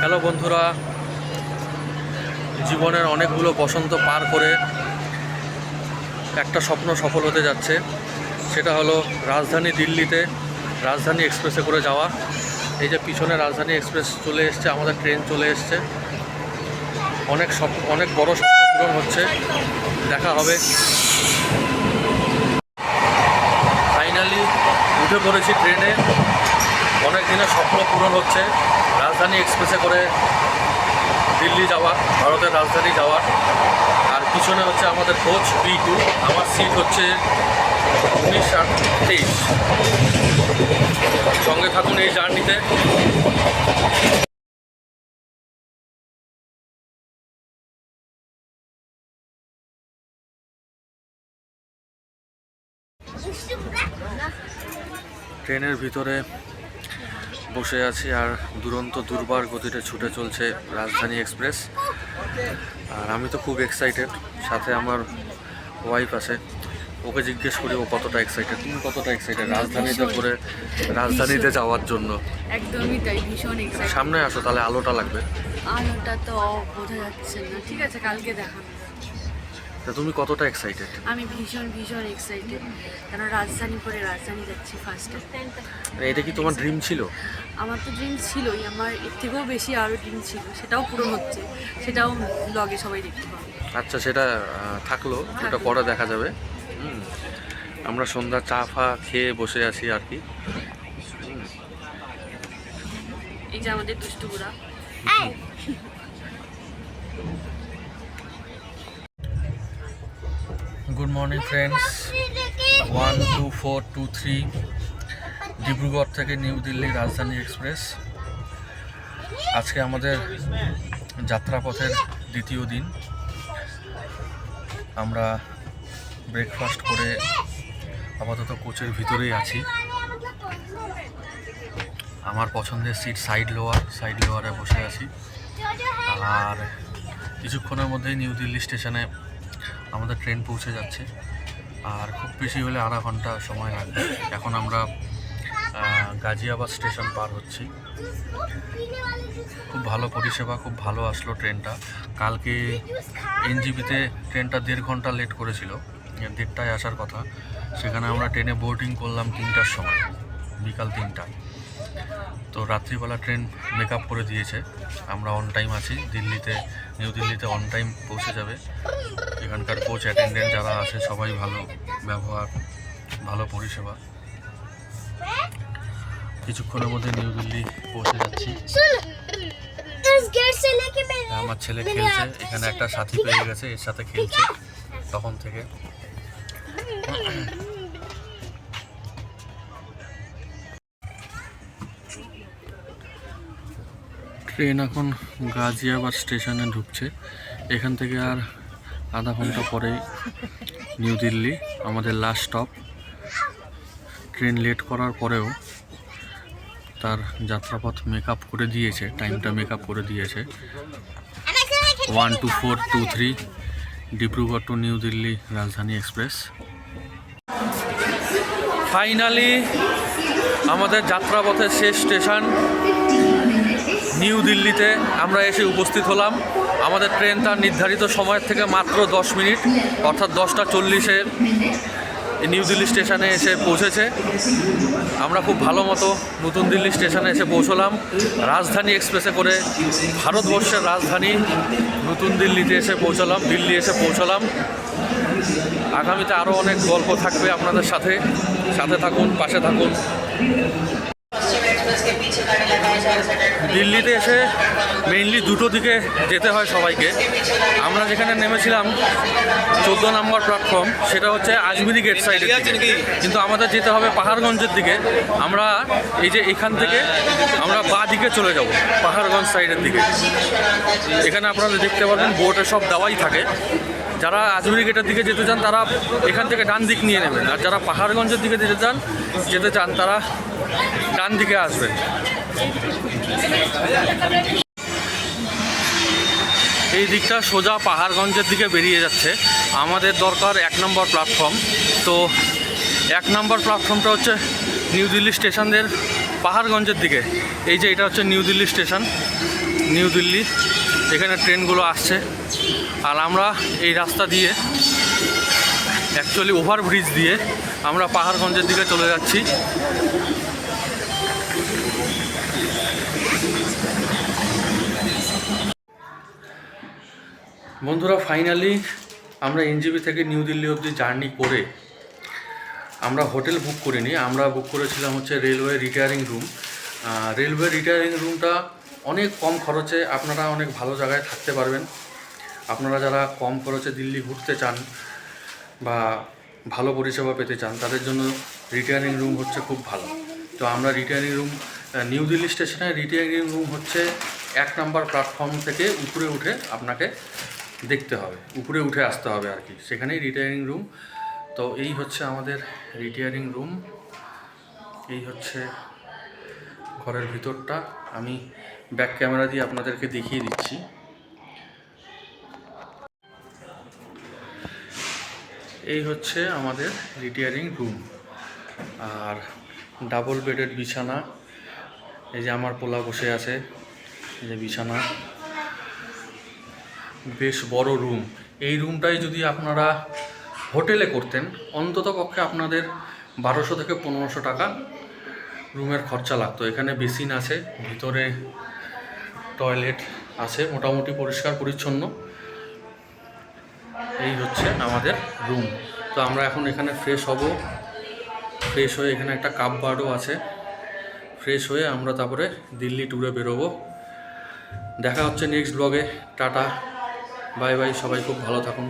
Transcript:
Hello বন্ধুরা, জীবনের অনেকগুলো বসন্ত পার করে একটা স্বপ্ন সফল হতে যাচ্ছে। সেটা হলো রাজধানী দিল্লিতে রাজধানী এক্সপ্রেসে করে যাওয়া। এই যে পিছনে রাজধানী এক্সপ্রেস চলে এসছে, আমাদের ট্রেন চলে এসছে। অনেক বড় স্বপ্ন পূরণ হচ্ছে, দেখা হবে। ফাইনালি উঠে পড়েছি ট্রেনে। অনেক দিনের স্বপ্ন পূরণ হচ্ছে, রাজধানী এক্সপ্রেসে করে দিল্লি যাওয়া, ভারতের রাজধানী যাওয়া। আর পিছনে হচ্ছে আমাদের কোচ B2, আমার সিট হচ্ছে 19 আর 23। সঙ্গে থাকুন এই জার্নিতে। ট্রেনের ভিতরে বসে আছি আর দুরন্ত দুর্বার গতিতে ছুটে চলছে রাজধানী এক্সপ্রেস। আর আমি তো খুব এক্সাইটেড, সাথে আমার ওয়াইফ আছে। ওকে জিজ্ঞেস করি ও কতটা এক্সাইটেড। তুমি কতটা এক্সাইটেড রাজধানীতে যাওয়ার জন্য? একদমই তাই, ভীষণ এক্সাইটেড। সামনে আসো, তাহলে আলোটা লাগবে। আলোটা তো বোঝা যাচ্ছে না, ঠিক আছে কালকে দেখানো। তা তুমি কতটা এক্সাইটেড? আমি ভীষণ এক্সাইটেড, কারণ রাজধানী যাচ্ছি ফার্স্টে। এটা কি তোমার ড্রিম ছিল? আমার তো ড্রিম ছিলই, আমার এর থেকেও বেশি আরও ড্রিম ছিল, সেটাও পূরণ হচ্ছে। সেটাও ব্লগে সবাই দেখতে পাবে। আচ্ছা, সেটা থাকলো, ওটা পরে দেখা যাবে। আমরা সন্ধ্যা চা ফা খেয়ে বসে আছি আর কি। এই যে আমাদের দুষ্টুগুড়া। Good morning friends. 12423 ডিব্রুগড় থেকে নিউ দিল্লি রাজধানী এক্সপ্রেস। আজকে আমাদের যাত্রাপথের দ্বিতীয় দিন। আমরা ব্রেকফাস্ট করে আপাতত কোচের ভিতরেই আছি। আমার পছন্দের সিট সাইড লোয়ারে বসে আছি। আর কিছুক্ষণের মধ্যেই নিউ দিল্লি স্টেশনে আমাদের ট্রেন পৌঁছে যাচ্ছে। আর খুব বেশি হলে আধা ঘন্টা সময় লাগবে। এখন আমরা গাজিয়াবাদ স্টেশন পার হচ্ছি। খুব ভালো পরিষেবা, খুব ভালো আসলো ট্রেনটা। কালকে NGP-তে ট্রেনটা 1.5 ঘন্টা লেট করেছিল, 1:30টায় আসার কথা। সেখানে আমরা ট্রেনে বোর্ডিং করলাম 3টার সময়, বিকাল 3টায়। তো রাত্রিবেলা ট্রেন মেক আপ করে দিয়েছে। আমরা অন টাইম আছি নিউ দিল্লিতে অন টাইম পৌঁছে যাবে। এখানকার কোচ অ্যাটেন্ডেন্ট যারা আছে সবাই ভালো ব্যবহার, ভালো পরিষেবা। কিছুক্ষণের মধ্যে নিউ দিল্লি পৌঁছে যাচ্ছি। আমার ছেলে খেলছে, এখানে একটা সাথী পেয়ে গেছে, এর সাথে খেলছে তখন থেকে। ট্রেন এখন গাজিয়াবাদ স্টেশনে ঢুকছে। এখান থেকে আর আধা ঘন্টা পরেই নিউ দিল্লি আমাদের লাস্ট স্টপ। ট্রেন লেট করার পরেও তার যাত্রাপথ মেকআপ করে দিয়েছে, টাইমটা মেকআপ করে দিয়েছে। 12423 ডিব্রুগড় টু নিউ দিল্লি রাজধানী এক্সপ্রেস। ফাইনালি আমাদের যাত্রাপথের শেষ স্টেশন নিউ দিল্লিতে আমরা এসে উপস্থিত হলাম। আমাদের ট্রেন তার নির্ধারিত সময়ের থেকে মাত্র 10 মিনিট, অর্থাৎ 10:40-এ নিউ দিল্লি স্টেশনে এসে পৌঁছেছে। আমরা খুব ভালো মতো নতুন দিল্লি স্টেশনে এসে পৌঁছলাম রাজধানী এক্সপ্রেসে করে। ভারতবর্ষের রাজধানী নতুন দিল্লি এসে পৌঁছলাম। আগামীতে আরও অনেক গল্প থাকবে আপনাদের সাথে থাকুন, পাশে থাকুন। দিল্লিতে এসে মেইনলি দুটো দিকে যেতে হয় সবাইকে। আমরা যেখানে নেমেছিলাম 14 নম্বর প্ল্যাটফর্ম, সেটা হচ্ছে আজমিরি গেট সাইডে, কিন্তু আমাদের যেতে হবে পাহাড়গঞ্জের দিকে। আমরা এই যে এখান থেকে আমরা বাঁ দিকে চলে যাব, পাহাড়গঞ্জ সাইডের দিকে। এখানে আপনারা দেখতে পারবেন বোর্ডে সব দেওয়াই থাকে। যারা আজমিরি গেটের দিকে যেতে চান তারা এখান থেকে ডান দিক নিয়ে নেবেন, আর যারা পাহাড়গঞ্জের দিকে যেতে চান তারা ডান দিকে আসবেন। এই দিকটা সোজা পাহাড়গঞ্জের দিকে বেরিয়ে যাচ্ছে। আমাদের দরকার 1 নম্বর প্ল্যাটফর্ম। তো 1 নম্বর প্ল্যাটফর্মটা হচ্ছে নিউ দিল্লি স্টেশনের পাহাড়গঞ্জের দিকে। এই যে এটা হচ্ছে new Delhi station. New Delhi, এখানে ট্রেনগুলো আসছে। আর আমরা এই রাস্তা দিয়ে অ্যাকচুয়ালি ওভারব্রিজ দিয়ে আমরা পাহাড়গঞ্জের দিকে চলে যাচ্ছি। বন্ধুরা, ফাইনালি আমরা এনজেপি থেকে নিউ দিল্লি অবধি জার্নি করে আমরা হোটেল বুক করিনি, আমরা বুক করেছিলাম হচ্ছে railway retiring room. Railway retiring রুমটা অনেক কম খরচে, আপনারা অনেক ভালো জায়গায় থাকতে পারবেন। আপনারা যারা কম খরচে দিল্লি ঘুরতে চান বা ভালো পরিষেবা পেতে চান, তাদের জন্য রিটায়ারিং রুম হচ্ছে খুব ভালো। তো আমরা রিটায়ারিং রুম, নিউ দিল্লি স্টেশনে রিটায়ারিং রুম হচ্ছে 1 নম্বর প্ল্যাটফর্ম থেকে উপরে উঠে আপনাকে দেখতে হবে, উপরে উঠে আসতে হবে আর কি, সেখানেই রিটায়ারিং রুম। তো এই হচ্ছে আমাদের রিটায়ারিং রুম, এই হচ্ছে ঘরের ভিতরটা। আমি ব্যাক ক্যামেরা দিয়ে আপনাদেরকে দেখিয়ে দিচ্ছি। এই হচ্ছে আমাদের রিটায়ারিং রুম। আর ডাবল বেডেড বিছানা, এই যে আমার পোলা বসে আছে, এই যে বিছানা, বেশ বড় রুম। এই রুমটাই যদি আপনারা হোটেলে করতেন, অন্তত পক্ষে আপনাদের 1200 থেকে 1500 টাকা রুমের খরচা লাগতো। এখানে বেসিন আছে, ভিতরে টয়লেট আছে, মোটামুটি পরিষ্কার পরিচ্ছন্ন। এই হচ্ছে আমাদের রুম। তো আমরা এখন এখানে ফ্রেশ হব, ফ্রেশ হয়ে এখানে একটা কাপ বার্ডও আছে, ফ্রেশ হয়ে আমরা তারপরে দিল্লি ট্যুরে বেরোবো। দেখা হচ্ছে নেক্সট ব্লগে। টাটা, বাই বাই, সবাই খুব ভালো থাকুন।